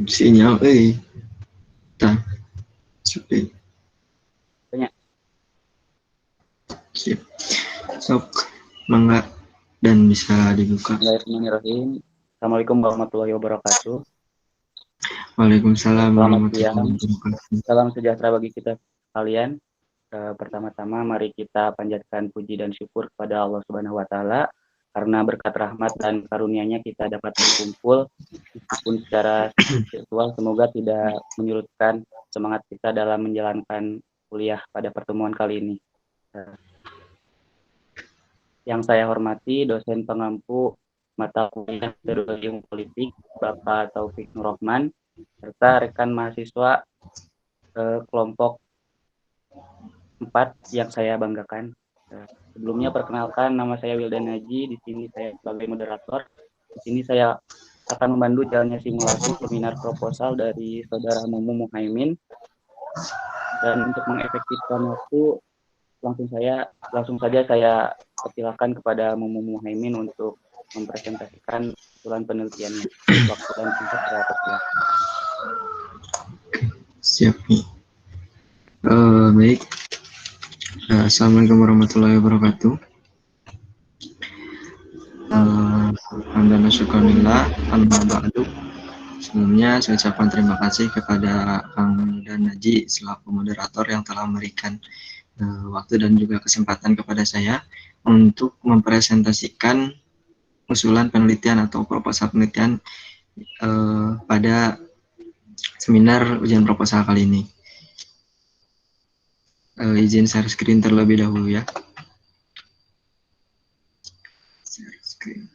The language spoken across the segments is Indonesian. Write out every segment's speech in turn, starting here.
Sinyal tah sepi Banyak. sip sok mangga dan bisa dibuka. Bismillahirrahmanirrahim. Assalamualaikum warahmatullahi wabarakatuh. Waalaikumsalam Selamat warahmatullahi siang. wabarakatuh. Salam sejahtera bagi kita sekalian. Pertama-tama mari kita panjatkan puji dan syukur kepada Allah Subhanahu wa taala karena berkat rahmat dan karunia-Nya kita dapat berkumpul meskipun secara virtual. Semoga tidak menyurutkan semangat kita dalam menjalankan kuliah pada pertemuan kali ini. Yang saya hormati dosen pengampu mata kuliah Teologi Ilmu Politik Bapak Taufik Nurrohman serta rekan mahasiswa kelompok 4 yang saya banggakan. Sebelumnya perkenalkan, nama saya Wildan Haji. Di sini saya sebagai moderator. Di sini saya akan membantu jalannya simulasi seminar proposal dari Saudara Mumu Muhaimin. Dan untuk mengefektifkan waktu, langsung saja saya persilakan kepada Mumu Muhaimin untuk mempresentasikan usulan penelitiannya. Waktu dan tempat saya persilakan. Siap nih. Baik. Assalamualaikum warahmatullahi wabarakatuh. Alhamdulillah syukurillah. Sebelumnya saya ucapkan terima kasih kepada Kang dan Naji selaku moderator yang telah memberikan waktu dan juga kesempatan kepada saya untuk mempresentasikan usulan penelitian atau proposal penelitian pada seminar ujian proposal kali ini. Izin share screen terlebih dahulu ya. Share screen.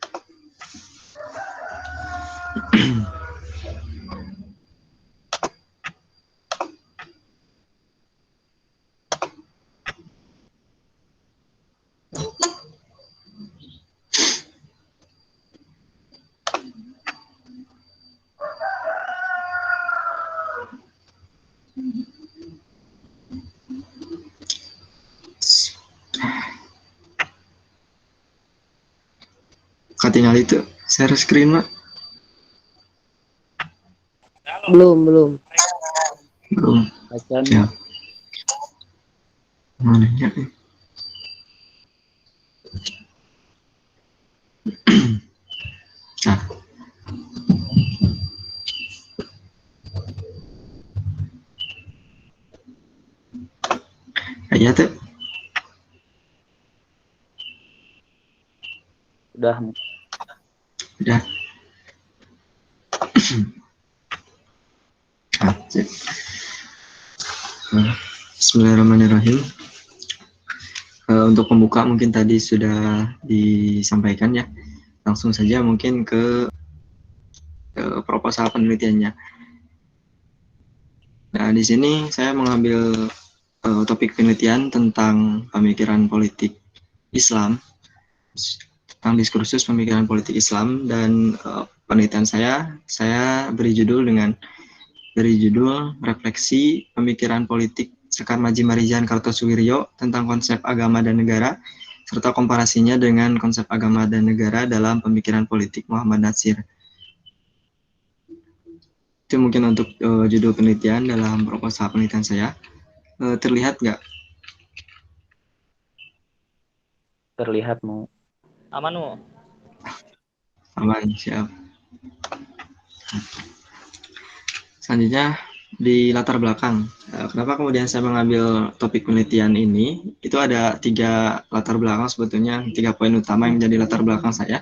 Tinggal itu share screen Mak. Belum. Ya. Mana ya? Nah. Kayaknya tuh. Sudah. Bismillahirrahmanirrahim. Untuk pembuka mungkin tadi sudah disampaikan ya. Langsung saja mungkin ke proposal penelitiannya. Nah, di sini saya mengambil topik penelitian tentang pemikiran politik Islam, tentang diskursus pemikiran politik Islam, dan penelitian saya beri judul refleksi pemikiran politik Sekar Maji Marijan Kartosuwiryo tentang konsep agama dan negara serta komparasinya dengan konsep agama dan negara dalam pemikiran politik Muhammad Natsir. Itu mungkin untuk judul penelitian dalam proposal penelitian saya. Terlihat nggak? Terlihat mau. Aman mau. Aman, siap. Selanjutnya di latar belakang. Kenapa kemudian saya mengambil topik penelitian ini? Itu ada 3 latar belakang sebetulnya, 3 poin utama yang menjadi latar belakang saya.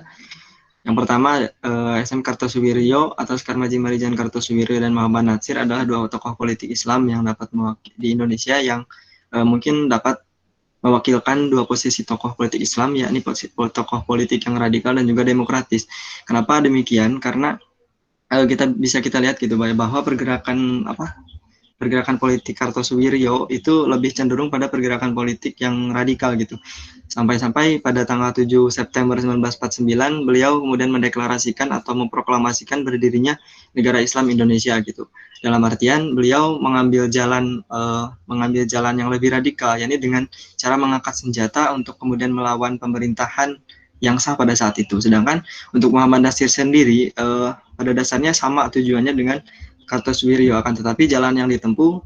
Yang pertama, SM Kartosuwiryo atau Sekar Maji Marijan Kartosuwiryo dan Muhammad Natsir adalah 2 tokoh politik Islam yang dapat di Indonesia yang mungkin dapat mewakilkan 2 posisi tokoh politik Islam, yakni tokoh politik yang radikal dan juga demokratis. Kenapa demikian? Karena kita lihat gitu bahwa pergerakan politik Kartosuwiryo itu lebih cenderung pada pergerakan politik yang radikal gitu. Sampai-sampai pada tanggal 7 September 1949 beliau kemudian mendeklarasikan atau memproklamasikan berdirinya negara Islam Indonesia gitu. Dalam artian beliau mengambil jalan yang lebih radikal, yakni dengan cara mengangkat senjata untuk kemudian melawan pemerintahan yang sah pada saat itu. Sedangkan untuk Muhammad Nasir sendiri pada dasarnya sama tujuannya dengan Kartosuwiryo, akan tetapi jalan yang ditempuh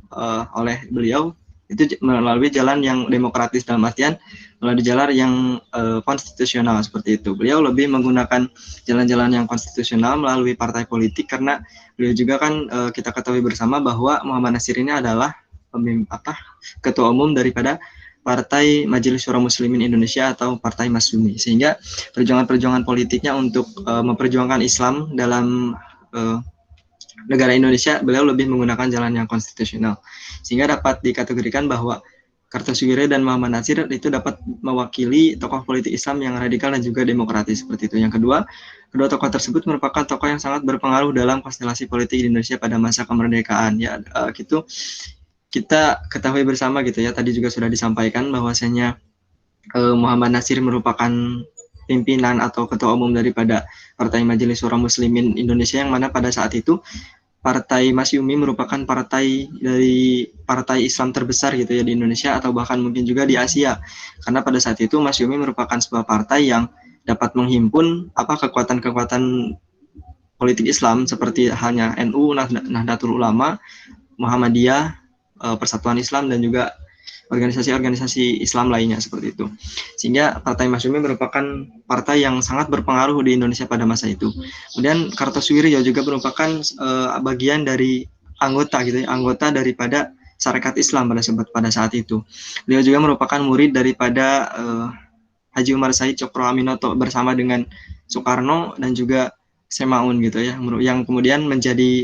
oleh beliau itu melalui jalan yang demokratis, dalam artian melalui jalan yang konstitusional seperti itu. Beliau lebih menggunakan jalan-jalan yang konstitusional melalui partai politik, karena beliau juga kan kita ketahui bersama bahwa Muhammad Nasir ini adalah ketua umum daripada Partai Majelis Syura Muslimin Indonesia atau Partai Masyumi, sehingga perjuangan-perjuangan politiknya untuk memperjuangkan Islam dalam negara Indonesia, beliau lebih menggunakan jalan yang konstitusional, sehingga dapat dikategorikan bahwa Kartosuwiryo dan Muhammad Nasir itu dapat mewakili tokoh politik Islam yang radikal dan juga demokratis seperti itu. Yang kedua, kedua tokoh tersebut merupakan tokoh yang sangat berpengaruh dalam konstelasi politik di Indonesia pada masa kemerdekaan. Ya, gitu. Kita ketahui bersama gitu ya, tadi juga sudah disampaikan bahwasanya Muhammad Nasir merupakan pimpinan atau ketua umum daripada Partai Majelis Syura Muslimin Indonesia, yang mana pada saat itu Partai Masyumi merupakan partai dari partai Islam terbesar gitu ya di Indonesia, atau bahkan mungkin juga di Asia, karena pada saat itu Masyumi merupakan sebuah partai yang dapat menghimpun kekuatan-kekuatan politik Islam seperti halnya NU, Nahdlatul Ulama, Muhammadiyah, Persatuan Islam, dan juga organisasi-organisasi Islam lainnya seperti itu. Sehingga Partai Masyumi merupakan partai yang sangat berpengaruh di Indonesia pada masa itu. Kemudian Kartosuwiryo juga merupakan bagian dari anggota gitu ya, anggota daripada Sarekat Islam pada saat itu. Beliau juga merupakan murid daripada Haji Umar Said Cokroaminoto bersama dengan Soekarno dan juga Semaun gitu ya, yang kemudian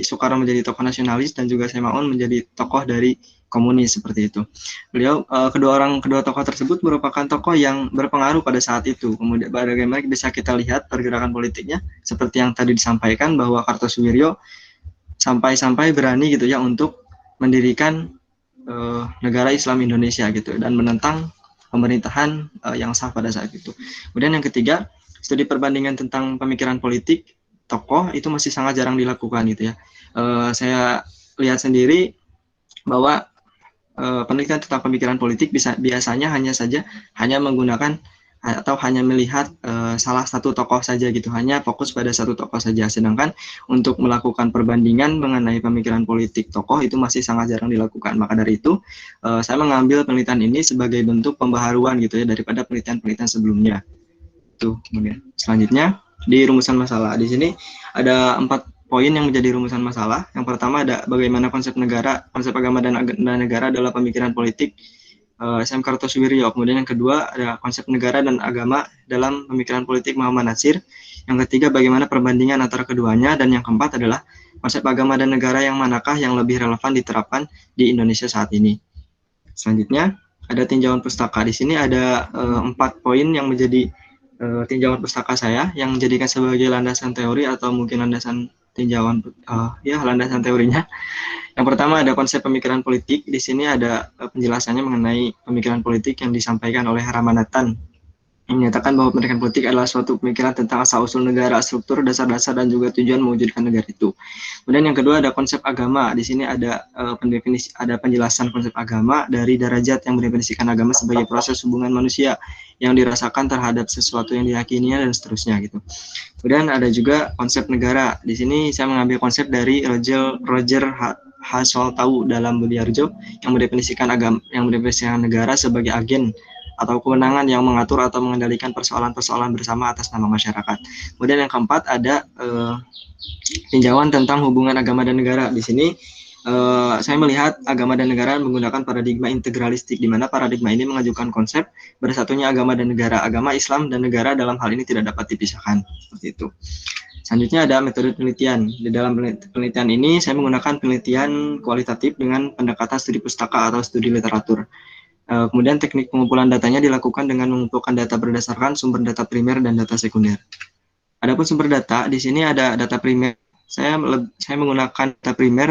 Soekarno menjadi tokoh nasionalis dan juga Semaun menjadi tokoh dari komunis seperti itu. Beliau kedua tokoh tersebut merupakan tokoh yang berpengaruh pada saat itu. Kemudian bagaimana bisa kita lihat pergerakan politiknya seperti yang tadi disampaikan, bahwa Kartosuwiryo sampai-sampai berani gitu ya untuk mendirikan negara Islam Indonesia gitu, dan menentang pemerintahan yang sah pada saat itu. Kemudian yang ketiga, studi perbandingan tentang pemikiran politik tokoh itu masih sangat jarang dilakukan gitu ya. Saya lihat sendiri bahwa penelitian tentang pemikiran politik biasanya hanya menggunakan atau hanya melihat salah satu tokoh saja gitu, hanya fokus pada satu tokoh saja. Sedangkan untuk melakukan perbandingan mengenai pemikiran politik tokoh itu masih sangat jarang dilakukan. Maka dari itu saya mengambil penelitian ini sebagai bentuk pembaharuan gitu ya daripada penelitian-penelitian sebelumnya. Itu kemudian selanjutnya di rumusan masalah. Di sini ada 4 poin yang menjadi rumusan masalah. Yang pertama ada bagaimana konsep agama dan negara adalah pemikiran politik SM Kartosuwiryo. Kemudian yang kedua ada konsep negara dan agama dalam pemikiran politik Muhammad Nasir. Yang ketiga bagaimana perbandingan antara keduanya, dan yang keempat adalah konsep agama dan negara yang manakah yang lebih relevan diterapkan di Indonesia saat ini. Selanjutnya ada tinjauan pustaka. Di sini ada 4 poin yang menjadi tinjauan pustaka saya, yang menjadikan sebagai landasan teori atau mungkin landasan tinjauan landasan teorinya. Yang pertama ada konsep pemikiran politik. Di sini ada penjelasannya mengenai pemikiran politik yang disampaikan oleh Ramanathan, yang menyatakan bahwa pemikiran politik adalah suatu pemikiran tentang asal-usul negara, struktur, dasar-dasar, dan juga tujuan mewujudkan negara itu. Kemudian yang kedua ada konsep agama. Di sini ada penjelasan konsep agama dari Darajat, yang mendefinisikan agama sebagai proses hubungan manusia yang dirasakan terhadap sesuatu yang diyakininya, dan seterusnya gitu. Kemudian ada juga konsep negara. Di sini saya mengambil konsep dari Roger Hasoltawu dalam Budiarjo, yang mendefinisikan negara sebagai agen atau kewenangan yang mengatur atau mengendalikan persoalan-persoalan bersama atas nama masyarakat. Kemudian yang keempat ada tinjauan tentang hubungan agama dan negara. Di sini saya melihat agama dan negara menggunakan paradigma integralistik, di mana paradigma ini mengajukan konsep bersatunya agama dan negara. Agama, Islam, dan negara dalam hal ini tidak dapat dipisahkan. Seperti itu. Selanjutnya ada metode penelitian. Di dalam penelitian ini saya menggunakan penelitian kualitatif dengan pendekatan studi pustaka atau studi literatur. Kemudian teknik pengumpulan datanya dilakukan dengan mengumpulkan data berdasarkan sumber data primer dan data sekunder. Adapun sumber data, di sini ada data primer. Saya menggunakan data primer.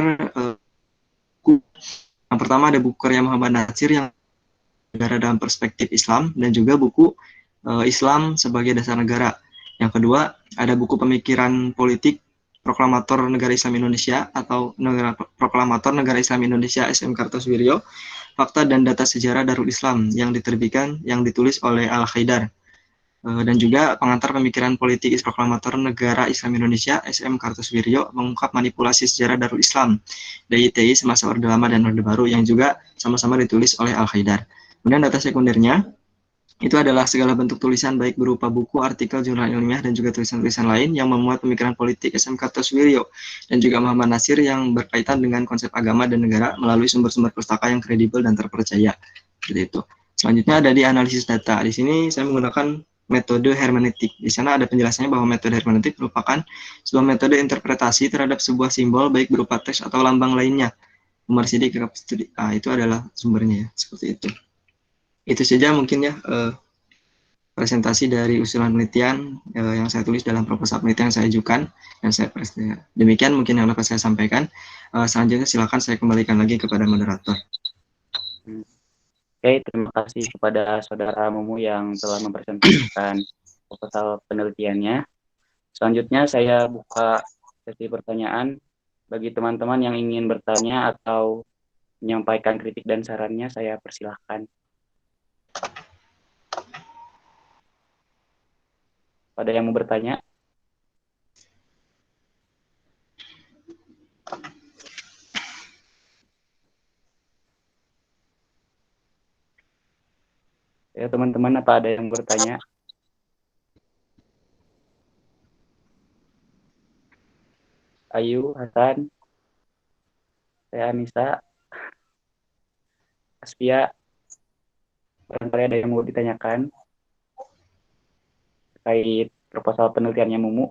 Yang pertama ada buku karya Muhammad Nasir yang negara dalam perspektif Islam, dan juga buku Islam sebagai dasar negara. Yang kedua ada buku pemikiran politik Proklamator Negara Islam Indonesia atau Proklamator Negara Islam Indonesia SM Kartosuwiryo, Fakta dan Data Sejarah Darul Islam, yang ditulis oleh Al-Khaidar. Dan juga pengantar pemikiran politik proklamator Negara Islam Indonesia SM Kartosuwiryo mengungkap manipulasi sejarah Darul Islam DITI semasa Orde Lama dan Orde Baru yang juga sama-sama ditulis oleh Al-Haidar. Kemudian data sekundernya itu adalah segala bentuk tulisan baik berupa buku, artikel, jurnal ilmiah, dan juga tulisan-tulisan lain yang memuat pemikiran politik SM Kartosuwiryo dan juga Muhammad Nasir yang berkaitan dengan konsep agama dan negara melalui sumber-sumber pustaka yang kredibel dan terpercaya. Seperti itu. Selanjutnya ada di analisis data. Di sini saya menggunakan metode hermeneutik. Di sana ada penjelasannya bahwa metode hermeneutik merupakan sebuah metode interpretasi terhadap sebuah simbol baik berupa teks atau lambang lainnya. Umar Sidik, itu adalah sumbernya ya, seperti itu. Itu saja mungkin ya presentasi dari usulan penelitian yang saya tulis dalam proposal penelitian yang saya ajukan dan saya presentasikan. Demikian mungkin yang dapat saya sampaikan. Selanjutnya silakan saya kembalikan lagi kepada moderator. Oke, terima kasih kepada Saudara Mumu yang telah mempresentasikan proposal penelitiannya. Selanjutnya saya buka sesi pertanyaan bagi teman-teman yang ingin bertanya atau menyampaikan kritik dan sarannya, saya persilahkan. Ada yang mau bertanya? Ya, teman-teman, apa ada yang bertanya? Ayu, Hasan, saya Anissa, Aspia, barangkali ada yang mau ditanyakan terkait proposal penelitiannya Mumu.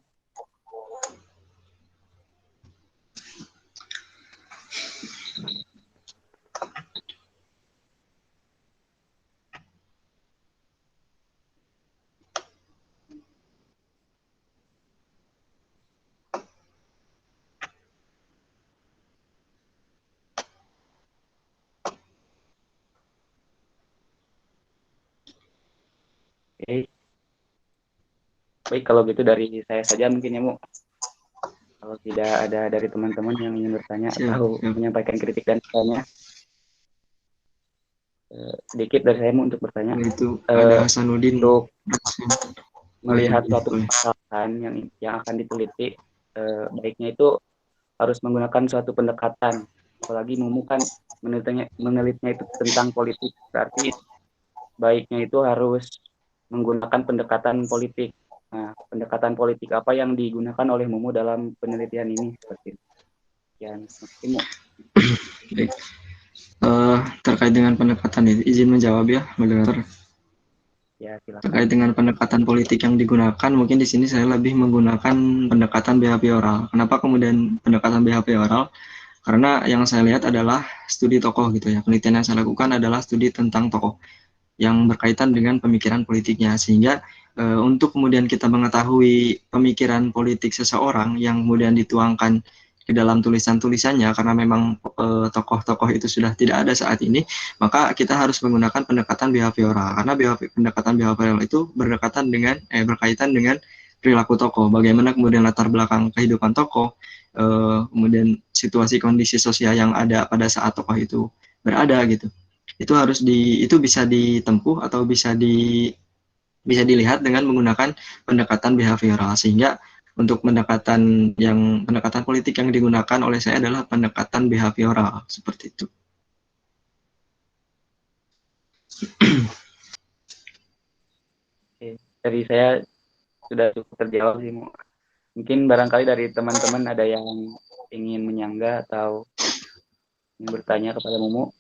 Oke. Baik, kalau gitu dari saya saja mungkin ya, Mu. Kalau tidak ada dari teman-teman yang ingin bertanya atau menyampaikan kritik dan sarannya, sedikit dari saya, Mu, untuk bertanya. Itu ada Hasanuddin. Untuk melihat suatu permasalahan yang akan diteliti, baiknya itu harus menggunakan suatu pendekatan. Apalagi Mumu kan menelitinya itu tentang politik, berarti baiknya itu harus menggunakan pendekatan politik. Nah, pendekatan politik apa yang digunakan oleh Mumu dalam penelitian ini? Seperti itu. Yang Mumu. Baik. Terkait dengan pendekatan itu, izin menjawab ya, moderator. Ya, silakan. Terkait dengan pendekatan politik yang digunakan, mungkin di sini saya lebih menggunakan pendekatan behavioral. Kenapa kemudian pendekatan behavioral? Karena yang saya lihat adalah studi tokoh gitu ya. Penelitian yang saya lakukan adalah studi tentang tokoh yang berkaitan dengan pemikiran politiknya, sehingga untuk kemudian kita mengetahui pemikiran politik seseorang yang kemudian dituangkan ke dalam tulisan-tulisannya, karena memang tokoh-tokoh itu sudah tidak ada saat ini, maka kita harus menggunakan pendekatan behavioral, karena pendekatan behavioral itu berkaitan dengan perilaku tokoh, bagaimana kemudian latar belakang kehidupan tokoh, kemudian situasi kondisi sosial yang ada pada saat tokoh itu berada gitu. Itu bisa ditempuh atau bisa dilihat dengan menggunakan pendekatan behavioral, sehingga untuk pendekatan politik yang digunakan oleh saya adalah pendekatan behavioral seperti itu. Oke. Dari saya sudah cukup terjawab sih, Mu. Mungkin barangkali dari teman-teman ada yang ingin menyangga atau ingin bertanya kepada Mumu.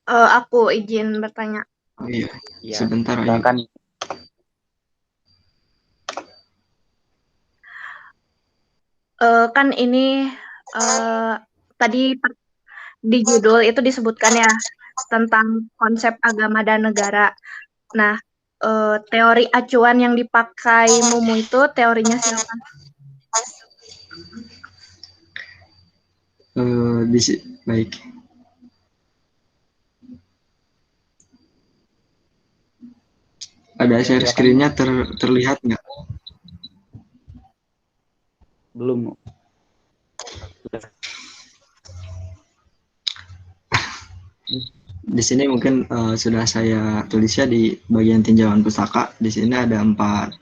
Aku izin bertanya. Iya, Ya, sebentar silakan. Kan ini tadi di judul itu disebutkan ya tentang konsep agama dan negara. Nah, teori acuan yang dipakai Mumu itu teorinya siapa? Baik. Ada share screen-nya terlihat nggak? Belum, Mu. di sini mungkin sudah saya tulis ya di bagian tinjauan pustaka. Di sini ada empat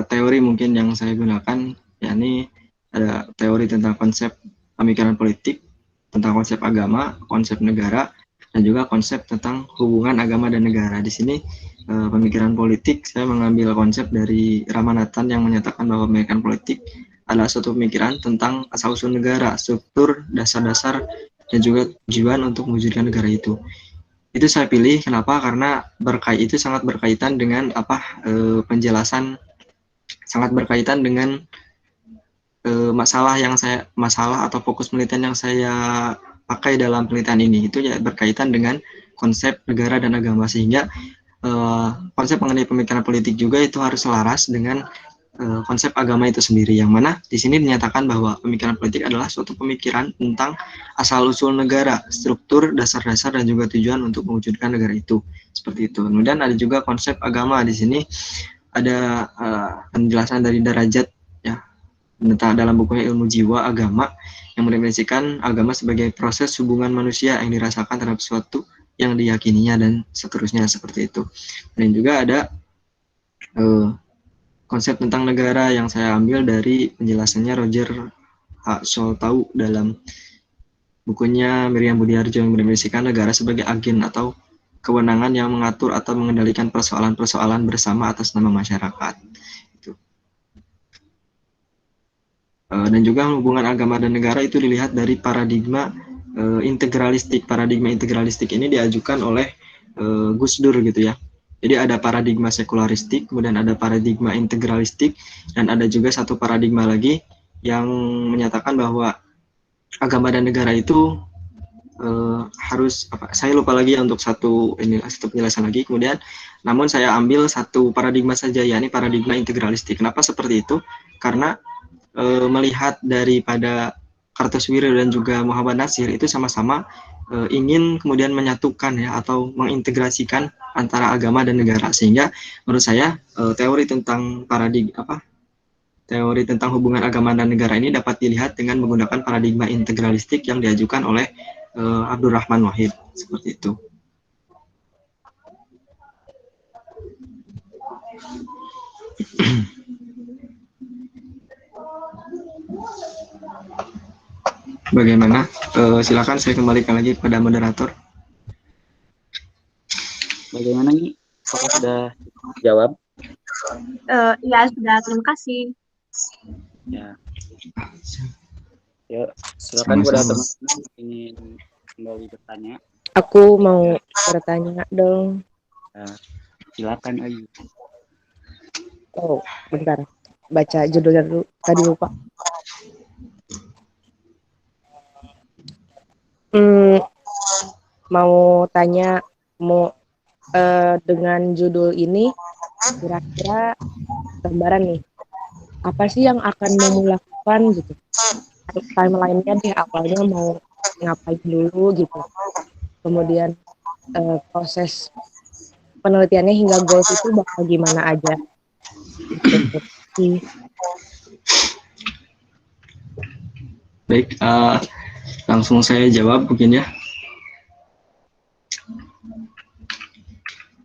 teori mungkin yang saya gunakan, yakni ada teori tentang konsep pemikiran politik, tentang konsep agama, konsep negara, dan juga konsep tentang hubungan agama dan negara. Di sini pemikiran politik saya mengambil konsep dari Ramanathan yang menyatakan bahwa pemikiran politik adalah suatu pemikiran tentang asal-usul negara, struktur, dasar-dasar, dan juga tujuan untuk mewujudkan negara itu. Itu saya pilih kenapa? Karena itu sangat berkaitan dengan penjelasan, sangat berkaitan dengan masalah atau fokus penelitian yang saya pakai dalam penelitian ini. Itu ya berkaitan dengan konsep negara dan agama, sehingga konsep mengenai pemikiran politik juga itu harus selaras dengan konsep agama itu sendiri, yang mana di sini dinyatakan bahwa pemikiran politik adalah suatu pemikiran tentang asal-usul negara, struktur, dasar-dasar, dan juga tujuan untuk mewujudkan negara itu. Seperti itu. Kemudian ada juga konsep agama. Di sini ada penjelasan dari Derajat ya, tentang dalam bukunya Ilmu Jiwa Agama, yang mendefinisikan agama sebagai proses hubungan manusia yang dirasakan terhadap sesuatu yang diyakininya, dan seterusnya seperti itu. Dan juga ada konsep tentang negara yang saya ambil dari penjelasannya Roger H. Scholtau dalam bukunya Miriam Budiarjo, yang mendefinisikan negara sebagai agen atau kewenangan yang mengatur atau mengendalikan persoalan-persoalan bersama atas nama masyarakat. Dan juga hubungan agama dan negara itu dilihat dari paradigma integralistik. Paradigma integralistik ini diajukan oleh Gus Dur gitu ya. Jadi ada paradigma sekularistik, kemudian ada paradigma integralistik, dan ada juga satu paradigma lagi yang menyatakan bahwa agama dan negara itu harus saya lupa lagi ya untuk satu penjelasan lagi. Kemudian namun saya ambil satu paradigma saja, yakni paradigma integralistik. Kenapa seperti itu? Karena melihat daripada Kartosuwiryo dan juga Muhammad Natsir itu sama-sama ingin kemudian menyatukan ya, atau mengintegrasikan antara agama dan negara, sehingga menurut saya teori tentang teori tentang hubungan agama dan negara ini dapat dilihat dengan menggunakan paradigma integralistik yang diajukan oleh Abdurrahman Wahid, seperti itu. Bagaimana? Silakan saya kembalikan lagi kepada moderator. Bagaimana nih? Apakah sudah jawab? Ya sudah, terima kasih. Ya. Ya, silakan buat teman-teman ingin kembali bertanya. Aku mau bertanya dong. Nah, silakan Ayu. Oh, bentar. Baca judulnya dulu. Tadi lupa. Mau tanya, dengan judul ini kira-kira gambaran nih, apa sih yang akan kamu lakukan gitu, timeline-nya deh, awalnya mau ngapain dulu gitu, kemudian proses penelitiannya hingga goals itu bakal gimana aja gitu. Baik, langsung saya jawab mungkin ya.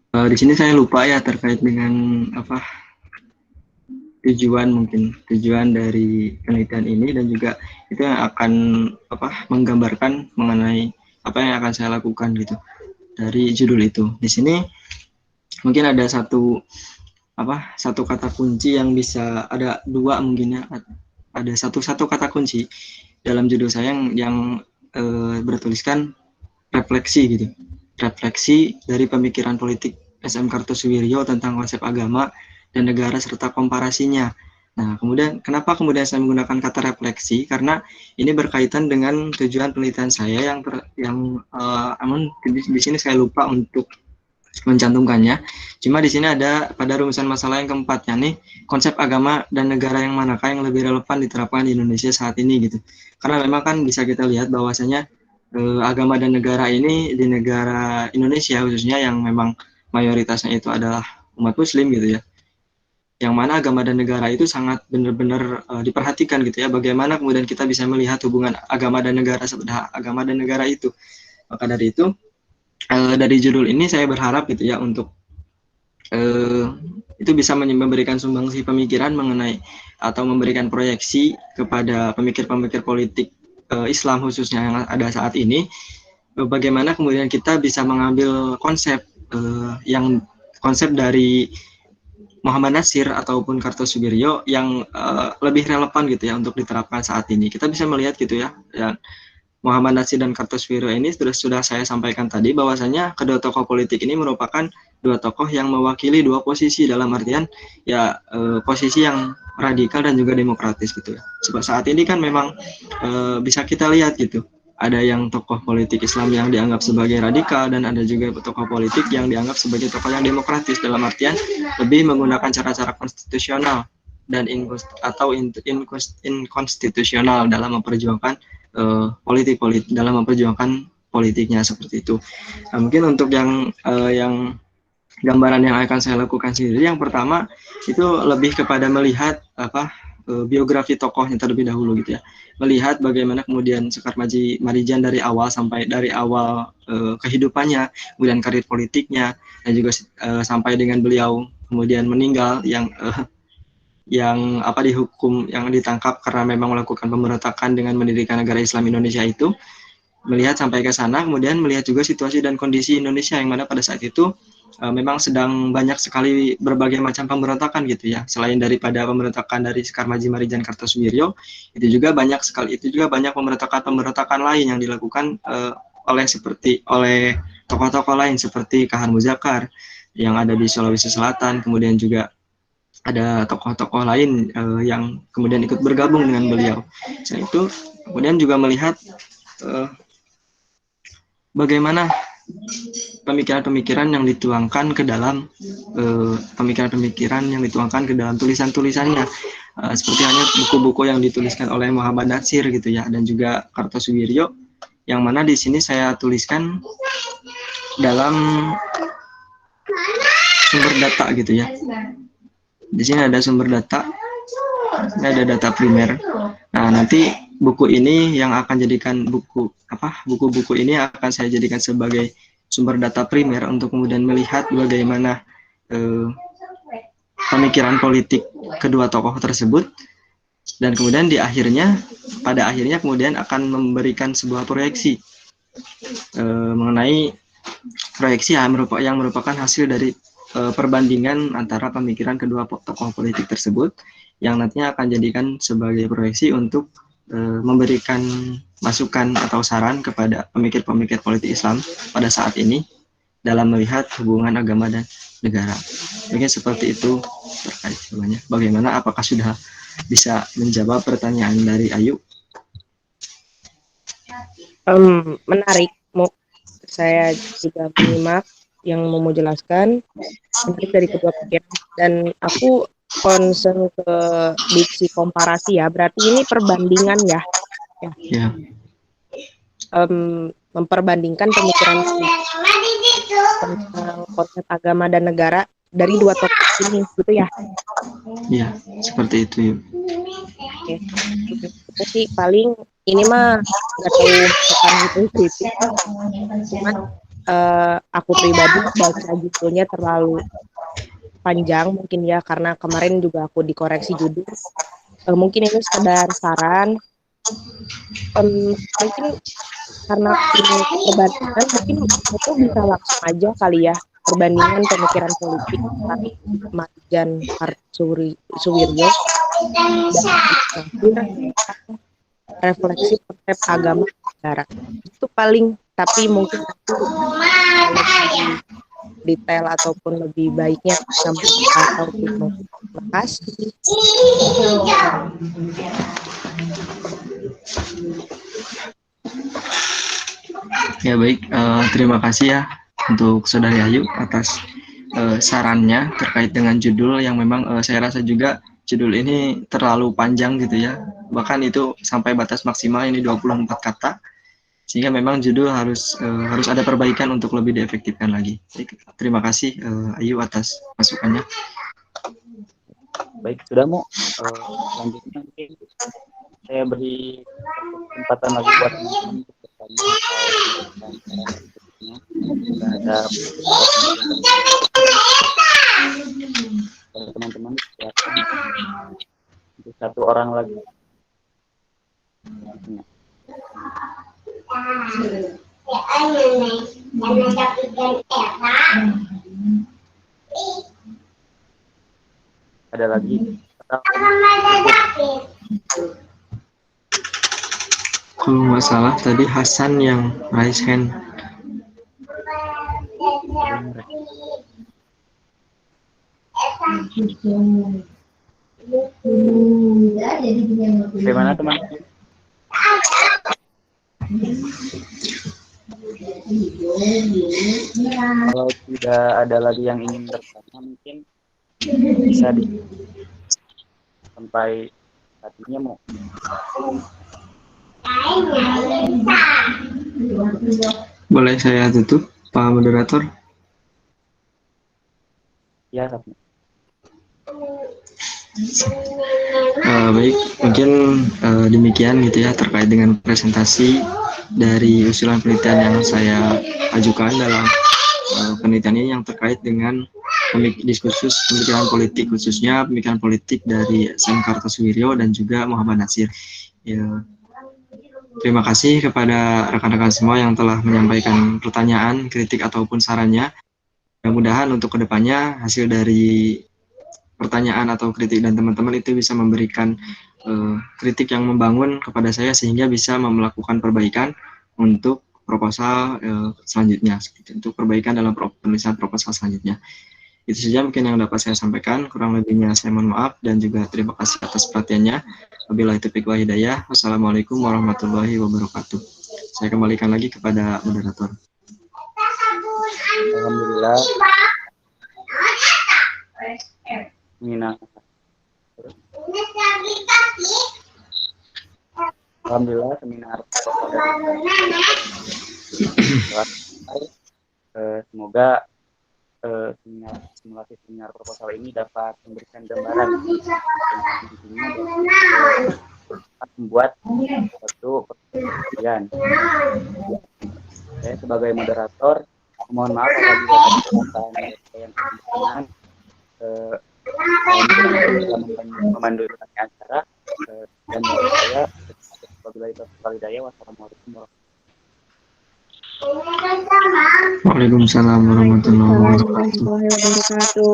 Di sini saya lupa ya terkait dengan tujuan dari penelitian ini, dan juga itu yang akan menggambarkan mengenai apa yang akan saya lakukan gitu dari judul itu. Di sini mungkin ada satu kata kunci yang bisa ada dua mungkin ya, ada satu kata kunci dalam judul saya yang bertuliskan refleksi gitu. Refleksi dari pemikiran politik SM Kartosuwiryo tentang konsep agama dan negara serta komparasinya. Nah, kenapa saya menggunakan kata refleksi? Karena ini berkaitan dengan tujuan penelitian saya namun di sini saya lupa untuk mencantumkannya. Cuma di sini ada pada rumusan masalah yang keempat, yakni konsep agama dan negara yang manakah yang lebih relevan diterapkan di Indonesia saat ini gitu. Karena memang kan bisa kita lihat bahwasanya agama dan negara ini di negara Indonesia khususnya yang memang mayoritasnya itu adalah umat Muslim gitu ya, yang mana agama dan negara itu sangat benar-benar diperhatikan gitu ya. Bagaimana kemudian kita bisa melihat hubungan agama dan negara itu. Maka dari itu dari judul ini saya berharap gitu ya untuk itu bisa memberikan sumbangsi pemikiran mengenai atau memberikan proyeksi kepada pemikir-pemikir politik Islam khususnya yang ada saat ini, bagaimana kemudian kita bisa mengambil konsep konsep dari Muhammad Natsir ataupun Kartosoewirjo yang lebih relevan gitu ya untuk diterapkan saat ini. Kita bisa melihat gitu ya, Muhammad Natsir dan Kartosoewirjo ini sudah saya sampaikan tadi bahwasanya kedua tokoh politik ini merupakan dua tokoh yang mewakili dua posisi, dalam artian ya posisi yang radikal dan juga demokratis gitu ya. Sebab saat ini kan memang bisa kita lihat gitu, ada yang tokoh politik Islam yang dianggap sebagai radikal dan ada juga tokoh politik yang dianggap sebagai tokoh yang demokratis, dalam artian lebih menggunakan cara-cara konstitusional dan inkonstitusional dalam memperjuangkan politik dalam memperjuangkan politiknya seperti itu. Nah, mungkin untuk yang gambaran yang akan saya lakukan sendiri, yang pertama itu lebih kepada melihat biografi tokohnya terlebih dahulu gitu ya, melihat bagaimana kemudian Sekar Marijan dari awal kehidupannya, kemudian karir politiknya, dan juga sampai dengan beliau kemudian meninggal yang dihukum, yang ditangkap karena memang melakukan pemberontakan dengan mendirikan negara Islam Indonesia itu, melihat sampai ke sana, kemudian melihat juga situasi dan kondisi Indonesia yang mana pada saat itu memang sedang banyak sekali berbagai macam pemberontakan gitu ya. Selain daripada pemberontakan dari Sekar Marijan Kartosoewirjo, itu juga banyak pemberontakan lain yang dilakukan oleh tokoh-tokoh lain seperti Kahar Muzakar yang ada di Sulawesi Selatan, kemudian juga ada tokoh-tokoh lain yang kemudian ikut bergabung dengan beliau. Selain itu, kemudian juga melihat bagaimana pemikiran-pemikiran yang dituangkan ke dalam tulisan-tulisannya, seperti hanya buku-buku yang dituliskan oleh Muhammad Natsir gitu ya, dan juga Kartosoewirjo, yang mana di sini saya tuliskan dalam sumber data gitu ya. Di sini ada sumber data, ini ada data primer. Nah, nanti buku ini yang akan jadikan buku-buku ini akan saya jadikan sebagai sumber data primer untuk kemudian melihat bagaimana pemikiran politik kedua tokoh tersebut, dan kemudian pada akhirnya kemudian akan memberikan sebuah proyeksi mengenai proyeksi yang merupakan hasil dari perbandingan antara pemikiran kedua tokoh politik tersebut, yang nantinya akan jadikan sebagai proyeksi untuk memberikan masukan atau saran kepada pemikir-pemikir politik Islam pada saat ini dalam melihat hubungan agama dan negara. Mungkin seperti itu terkait jawabannya. Bagaimana, apakah sudah bisa menjawab pertanyaan dari Ayu? Menarik. Saya juga menyimak yang mau jelaskan, menarik dari kedua pikiran, dan aku concern ke diksi komparasi ya, berarti ini perbandingan ya. Memperbandingkan pemikiran tentang konsep agama dan negara dari dua topik ini gitu ya. Iya, seperti itu ya. Oke. Itu sih paling ini mah nggak tahu bukan gitu kritik, cuman aku pribadi baca judulnya terlalu panjang mungkin ya, karena kemarin juga aku dikoreksi judul. Mungkin ini sekedar saran. Mungkin karena ini perbandingan, mungkin itu bisa langsung aja kali ya, perbandingan pemikiran politik dari Marijan Kartosoewirjo dan refleksi konsep agama negara. Itu paling, tapi mungkin itu lebih detail ataupun lebih baiknya sama atau terima kasih. Ya baik, terima kasih ya untuk Saudari Ayu atas sarannya terkait dengan judul yang memang saya rasa juga judul ini terlalu panjang gitu ya, bahkan itu sampai batas maksimal ini 24 kata, sehingga memang judul harus ada perbaikan untuk lebih diefektifkan lagi. Baik, terima kasih Ayu atas masukannya. Baik, sudah mau selanjutnya mungkin saya beri kesempatan lagi buat teman-teman untuk bertanya atau ada kalau teman-teman silakan untuk satu orang lagi. Ada lagi? Kalau nggak salah tadi Hasan yang raise hand. Bagaimana teman? Kalau tidak ada lagi yang ingin bertanya, mungkin bisa sampai saatnya mau. Boleh saya tutup, Pak Moderator? Ya, Sabna. Baik, mungkin demikian gitu ya terkait dengan presentasi dari usulan penelitian yang saya ajukan dalam penelitian ini yang terkait dengan diskursus pemikiran politik, khususnya pemikiran politik dari Sam Kartosuwiryo dan juga Muhammad Natsir. Ya, terima kasih kepada rekan-rekan semua yang telah menyampaikan pertanyaan, kritik ataupun sarannya. Mudah-mudahan untuk kedepannya hasil dari pertanyaan atau kritik dan teman-teman itu bisa memberikan kritik yang membangun kepada saya sehingga bisa melakukan perbaikan untuk proposal selanjutnya, untuk perbaikan dalam penulisan proposal selanjutnya. Itu saja mungkin yang dapat saya sampaikan. Kurang lebihnya saya mohon maaf dan juga terima kasih atas perhatiannya. Wabillahi taufiq wal hidayah. Wassalamualaikum warahmatullahi wabarakatuh. Saya kembalikan lagi kepada moderator. Alhamdulillah. Alhamdulillah seminar semoga simulasi seminar proposal ini dapat memberikan gambaran dan membuat suatu perjanjian. Saya sebagai moderator mohon maaf apabila ada kesalahan yang berkenan memandulkan acara dan saya wabillahi taufiq wal hidayah. Wassalamualaikum warahmatullahi wabarakatuh. Waalaikumsalam warahmatullahi wabarakatuh.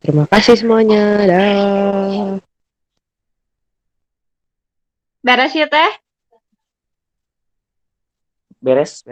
Terima kasih semuanya. Dah. Beres ya, Teh? Beres.